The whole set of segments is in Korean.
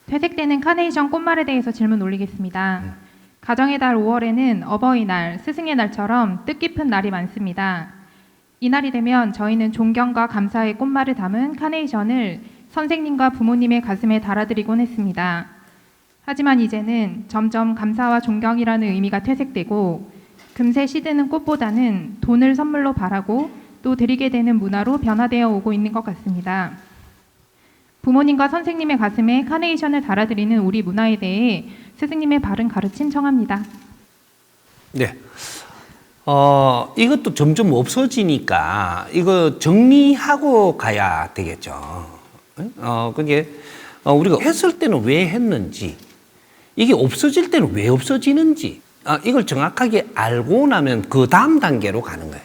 퇴색되는 카네이션 꽃말에 대해서 질문 올리겠습니다. 가정의 달 5월에는 어버이날, 스승의 날처럼 뜻깊은 날이 많습니다. 이날이 되면 저희는 존경과 감사의 꽃말을 담은 카네이션을 선생님과 부모님의 가슴에 달아드리곤 했습니다. 하지만 이제는 점점 감사와 존경이라는 의미가 퇴색되고 금세 시드는 꽃보다는 돈을 선물로 바라고 또 드리게 되는 문화로 변화되어 오고 있는 것 같습니다. 부모님과 선생님의 가슴에 카네이션을 달아드리는 우리 문화에 대해 스승님의 바른 가르침 청합니다. 네. 이것도 점점 없어지니까 이거 정리하고 가야 되겠죠. 그게 우리가 했을 때는 왜 했는지, 이게 없어질 때는 왜 없어지는지, 이걸 정확하게 알고 나면 그 다음 단계로 가는 거예요.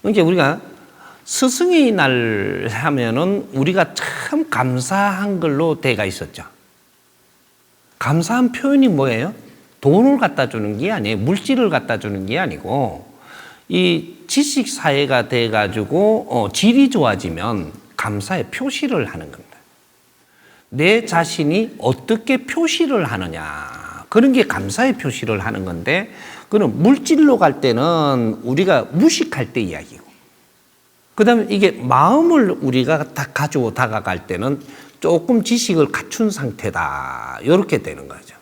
이제 우리가 스승의 날 하면은 우리가 참 감사한 걸로 돼가 있었죠. 감사한 표현이 뭐예요? 돈을 갖다 주는 게 아니에요. 물질을 갖다 주는 게 아니고, 이 지식 사회가 돼가지고 질이 좋아지면 감사의 표시를 하는 겁니다. 내 자신이 어떻게 표시를 하느냐, 그런 게 감사의 표시를 하는 건데, 그는 물질로 갈 때는 우리가 무식할 때 이야기고, 그 다음에 이게 마음을 우리가 다 가지고 다가갈 때는 조금 지식을 갖춘 상태다, 이렇게 되는 거죠.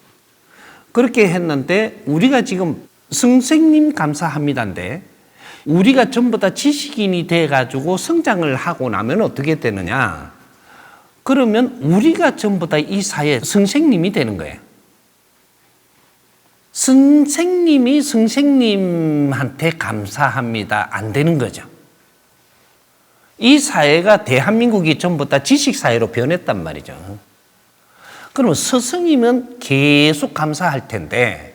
그렇게 했는데 우리가 지금 선생님 감사합니다인데, 우리가 전부 다 지식인이 돼가지고 성장을 하고 나면 어떻게 되느냐, 그러면 우리가 전부 다 이 사회의 선생님이 되는 거예요. 선생님이 선생님한테 감사합니다 안 되는 거죠. 이 사회가, 대한민국이 전부 다 지식사회로 변했단 말이죠. 그러면 스승이면 계속 감사할 텐데,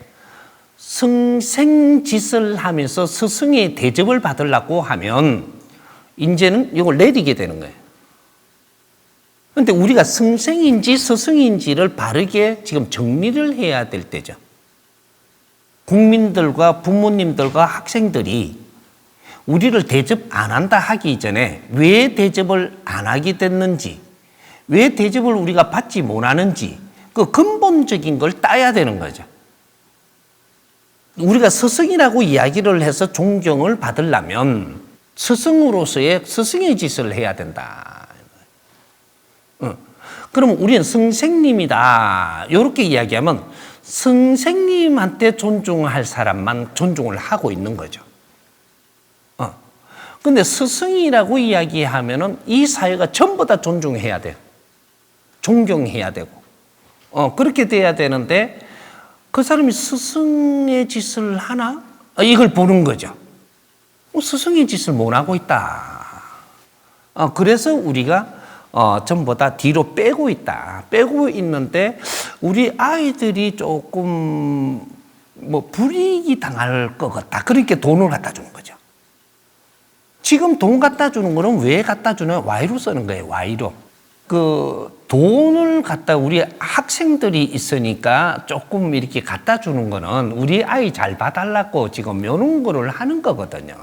선생짓을 하면서 스승의 대접을 받으려고 하면 이제는 이걸 내리게 되는 거예요. 그런데 우리가 선생인지 스승인지를 바르게 지금 정리를 해야 될 때죠. 국민들과 부모님들과 학생들이 우리를 대접 안 한다 하기 전에 왜 대접을 안 하게 됐는지, 왜 대접을 우리가 받지 못하는지, 그 근본적인 걸 따야 되는 거죠. 우리가 스승이라고 이야기를 해서 존경을 받으려면 스승으로서의 스승의 짓을 해야 된다. 그럼 우리는 선생님이다, 이렇게 이야기하면 선생님한테 존중할 사람만 존중을 하고 있는 거죠. 근데 스승이라고 이야기하면은 이 사회가 전부 다 존중해야 돼요. 존경해야 되고. 그렇게 돼야 되는데, 그 사람이 스승의 짓을 하나? 이걸 보는 거죠. 스승의 짓을 못 하고 있다. 그래서 우리가 전부 다 뒤로 빼고 있다. 빼고 있는데, 우리 아이들이 조금 불이익이 당할 것 같다. 그렇게 돈을 갖다 주는 거죠. 지금 돈 갖다 주는 거는 왜 갖다 주냐? Y로 쓰는 거예요. Y로. 그 돈을 갖다, 우리 학생들이 있으니까 조금 이렇게 갖다 주는 거는 우리 아이 잘 봐달라고 지금 이런 거를 하는 거거든요.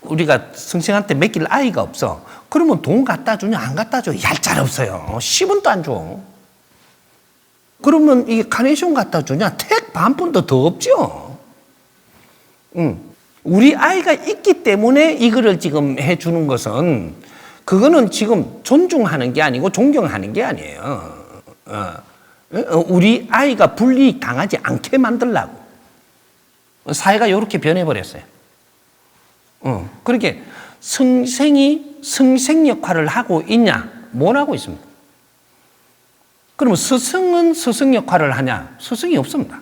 우리가 선생한테 맡길 아이가 없어. 그러면 돈 갖다 주냐 안 갖다 줘? 얄짤 없어요. 10원도 안 줘. 그러면 이게 카네이션 갖다 주냐? 택 반 푼도 더 없죠. 우리 아이가 있기 때문에 이거를 지금 해주는 것은, 그거는 지금 존중하는 게 아니고 존경하는 게 아니에요. 우리 아이가 불이익 당하지 않게 만들려고. 사회가 이렇게 변해버렸어요. 그렇게 선생이 선생 역할을 하고 있냐? 못 하고 있습니다. 그러면 스승은 스승 역할을 하냐? 스승이 없습니다.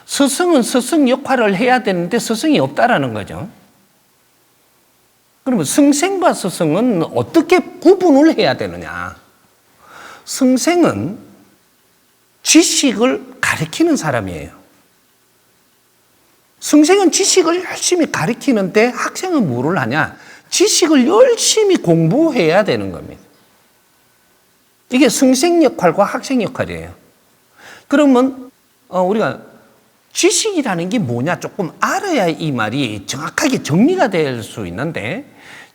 스승은 스승 역할을 해야 되는데 스승이 없다라는 거죠. 그러면 선생과 스승은 어떻게 구분을 해야 되느냐? 선생은 지식을 가르치는 사람이에요. 선생은 지식을 열심히 가르치는데 학생은 뭐를 하냐? 지식을 열심히 공부해야 되는 겁니다. 이게 선생 역할과 학생 역할이에요. 그러면 우리가 지식이라는 게 뭐냐 조금 알아야 이 말이 정확하게 정리가 될 수 있는데,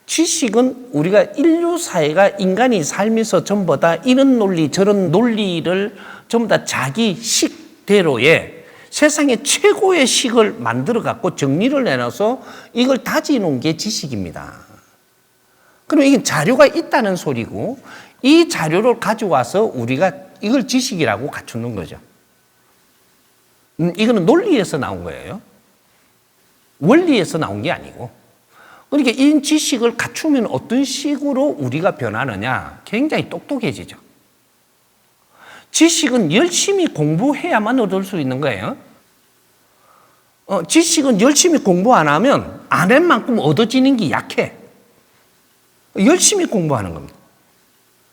지식은 우리가 인류 사회가 인간이 살면서 전부 다 이런 논리 저런 논리를 전부 다 자기 식대로의 세상의 최고의 식을 만들어 갖고 정리를 내놔서 이걸 다지 놓은 게 지식입니다. 그럼 이게 자료가 있다는 소리고 이 자료를 가져와서 우리가 이걸 지식이라고 갖추는 거죠. 이거는 논리에서 나온 거예요. 원리에서 나온 게 아니고. 그러니까 이 지식을 갖추면 어떤 식으로 우리가 변하느냐? 굉장히 똑똑해지죠. 지식은 열심히 공부해야만 얻을 수 있는 거예요. 지식은 열심히 공부 안 하면 안 한 만큼 얻어지는 게 약해. 열심히 공부하는 겁니다.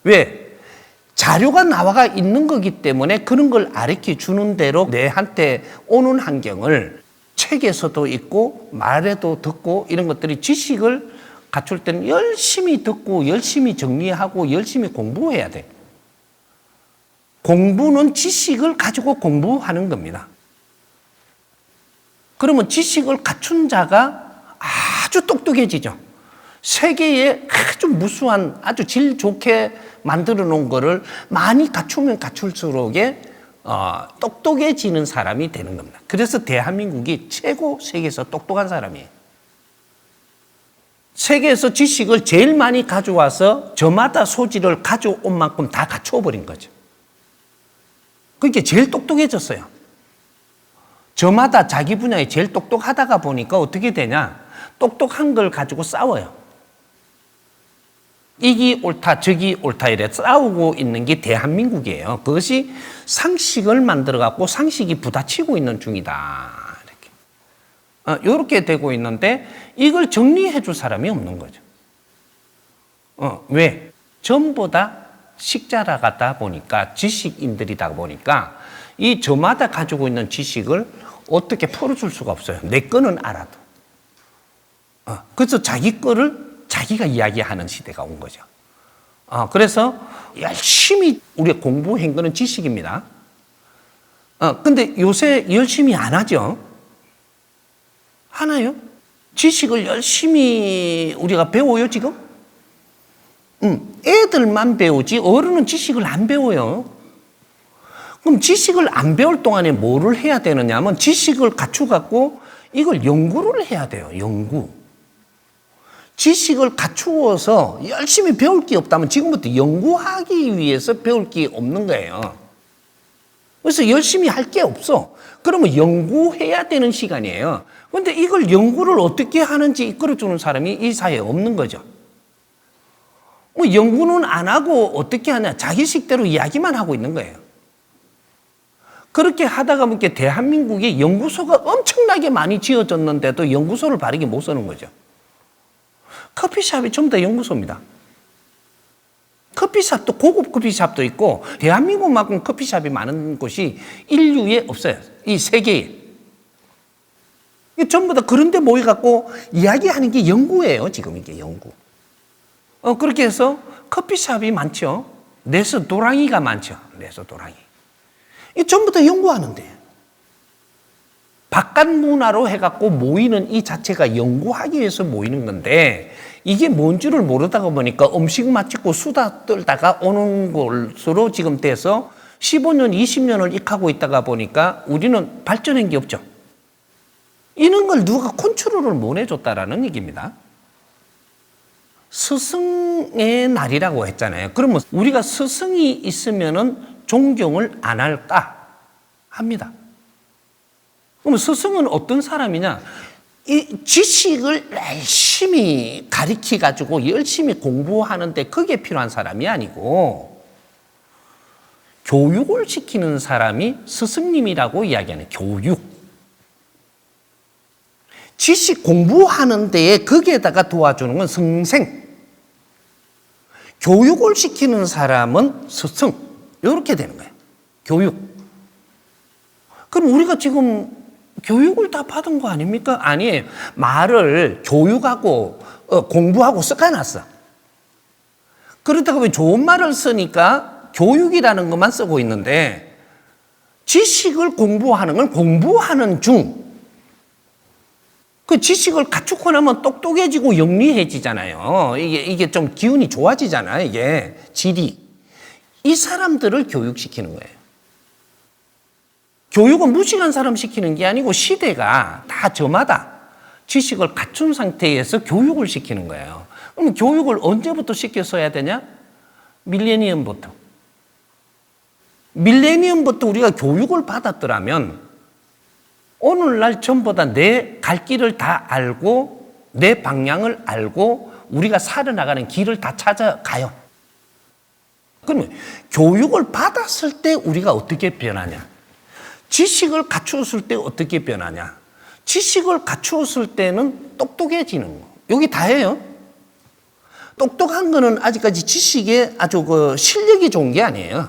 왜? 자료가 나와가 있는 거기 때문에 그런 걸 가르쳐 주는 대로 내한테 오는 환경을 책에서도 있고 말에도 듣고 이런 것들이 지식을 갖출 때는 열심히 듣고 열심히 정리하고 열심히 공부해야 돼. 공부는 지식을 가지고 공부하는 겁니다. 그러면 지식을 갖춘 자가 아주 똑똑해지죠. 세계에 아주 무수한 아주 질 좋게 만들어 놓은 거를 많이 갖추면 갖출수록 똑똑해지는 사람이 되는 겁니다. 그래서 대한민국이 최고 세계에서 똑똑한 사람이에요. 세계에서 지식을 제일 많이 가져와서 저마다 소질을 가져온 만큼 다 갖춰버린 거죠. 그러니까 제일 똑똑해졌어요. 저마다 자기 분야에 제일 똑똑하다가 보니까 어떻게 되냐? 똑똑한 걸 가지고 싸워요. 이기 옳다 저기 옳다 이래 싸우고 있는 게 대한민국이에요. 그것이 상식을 만들어 갖고 상식이 부딪히고 있는 중이다. 이렇게 되고 있는데 이걸 정리해 줄 사람이 없는 거죠. 왜? 전부 다 식자라가다 보니까 지식인들이다 보니까 이 저마다 가지고 있는 지식을 어떻게 풀어줄 수가 없어요. 내 거는 알아도. 그래서 자기 거를 자기가 이야기하는 시대가 온 거죠. 그래서 열심히 우리가 공부한 거는 지식입니다. 근데 요새 열심히 안 하죠? 하나요? 지식을 열심히 우리가 배워요, 지금? 애들만 배우지 어른은 지식을 안 배워요. 그럼 지식을 안 배울 동안에 뭐를 해야 되느냐 하면 지식을 갖추갖고 이걸 연구를 해야 돼요, 연구. 지식을 갖추어서 열심히 배울 게 없다면 지금부터 연구하기 위해서 배울 게 없는 거예요. 그래서 열심히 할 게 없어. 그러면 연구해야 되는 시간이에요. 그런데 이걸 연구를 어떻게 하는지 이끌어주는 사람이 이 사회에 없는 거죠. 연구는 안 하고 어떻게 하냐. 자기 식대로 이야기만 하고 있는 거예요. 그렇게 하다가 보니까 대한민국에 연구소가 엄청나게 많이 지어졌는데도 연구소를 바르게 못 쓰는 거죠. 커피숍이 전부 다 연구소입니다. 커피숍도 고급 커피숍도 있고 대한민국만큼 커피숍이 많은 곳이 인류에 없어요. 이 세계에. 전부 다 그런 데 모여갖고 이야기하는 게 연구예요. 지금 이게 연구. 그렇게 해서 커피숍이 많죠. 레스토랑이가 많죠. 레스토랑이. 이 전부 다 연구하는데. 바깥 문화로 해갖고 모이는 이 자체가 연구하기 위해서 모이는 건데 이게 뭔지를 모르다가 보니까 음식 맛집고 수다 떨다가 오는 것으로 지금 돼서 15년, 20년을 익하고 있다가 보니까 우리는 발전한 게 없죠. 이런 걸 누가 컨트롤을 못 해줬다라는 얘기입니다. 스승의 날이라고 했잖아요. 그러면 우리가 스승이 있으면은 존경을 안 할까 합니다. 그럼 스승은 어떤 사람이냐? 이 지식을 열심히 가르쳐가지고 열심히 공부하는데 그게 필요한 사람이 아니고 교육을 시키는 사람이 스승님이라고 이야기하는 교육. 지식 공부하는 데에 거기에다가 도와주는 건 선생. 교육을 시키는 사람은 스승. 이렇게 되는 거예요. 교육. 그럼 우리가 지금 교육을 다 받은 거 아닙니까? 아니에요. 말을 교육하고 공부하고 섞어놨어. 그렇다고 왜 좋은 말을 쓰니까 교육이라는 것만 쓰고 있는데 지식을 공부하는 건 공부하는 중. 그 지식을 갖추고 나면 똑똑해지고 영리해지잖아요. 이게 좀 기운이 좋아지잖아요. 이게 질이. 이 사람들을 교육시키는 거예요. 교육은 무식한 사람 시키는 게 아니고 시대가 다 저마다 지식을 갖춘 상태에서 교육을 시키는 거예요. 그럼 교육을 언제부터 시켰어야 되냐? 밀레니엄부터. 밀레니엄부터 우리가 교육을 받았더라면 오늘날 전보다 내 갈 길을 다 알고 내 방향을 알고 우리가 살아나가는 길을 다 찾아가요. 그러면 교육을 받았을 때 우리가 어떻게 변하냐? 지식을 갖추었을 때 어떻게 변하냐? 지식을 갖추었을 때는 똑똑해지는 거. 여기 다예요. 똑똑한 거는 아직까지 지식에 아주 그 실력이 좋은 게 아니에요.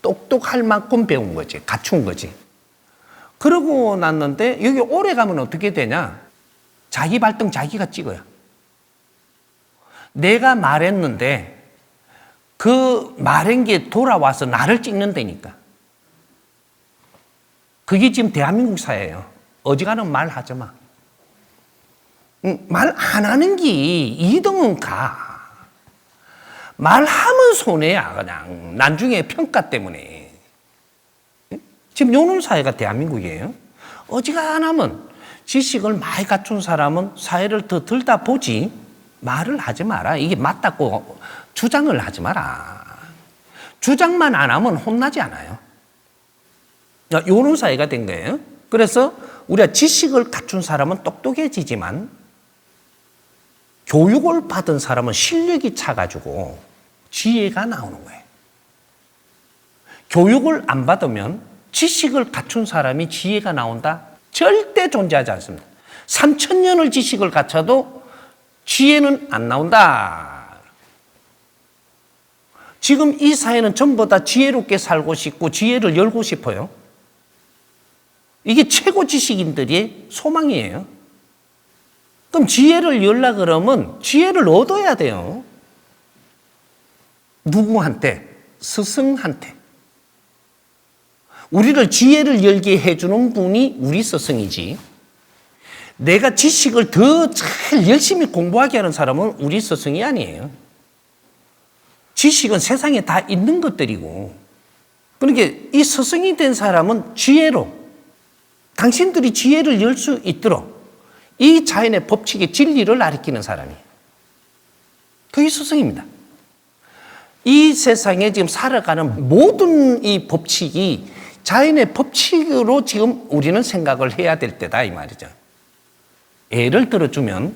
똑똑할 만큼 배운 거지. 갖춘 거지. 그러고 났는데 여기 오래 가면 어떻게 되냐? 자기 발등 자기가 찍어요. 내가 말했는데 그 말한 게 돌아와서 나를 찍는다니까. 그게 지금 대한민국 사회예요. 어지간한 말 하지 마. 말 안 하는 게 2등은 가. 말하면 손해야 그냥. 나중에 평가 때문에. 지금 요놈 사회가 대한민국이에요. 어지간하면 지식을 많이 갖춘 사람은 사회를 더 들여다보지 말을 하지 마라. 이게 맞다고 주장을 하지 마라. 주장만 안 하면 혼나지 않아요. 요런 사회가 된 거예요. 그래서 우리가 지식을 갖춘 사람은 똑똑해지지만 교육을 받은 사람은 실력이 차가지고 지혜가 나오는 거예요. 교육을 안 받으면 지식을 갖춘 사람이 지혜가 나온다? 절대 존재하지 않습니다. 3000년을 지식을 갖춰도 지혜는 안 나온다. 지금 이 사회는 전부 다 지혜롭게 살고 싶고 지혜를 열고 싶어요. 이게 최고 지식인들의 소망이에요. 그럼 지혜를 열라 그러면 지혜를 얻어야 돼요. 누구한테? 스승한테. 우리를 지혜를 열게 해주는 분이 우리 스승이지. 내가 지식을 더 잘 열심히 공부하게 하는 사람은 우리 스승이 아니에요. 지식은 세상에 다 있는 것들이고. 그러니까 이 스승이 된 사람은 지혜로 당신들이 지혜를 열 수 있도록 이 자연의 법칙의 진리를 가르치는 사람이에요. 그게 스승입니다. 이 세상에 지금 살아가는 모든 이 법칙이 자연의 법칙으로 지금 우리는 생각을 해야 될 때다 이 말이죠. 예를 들어주면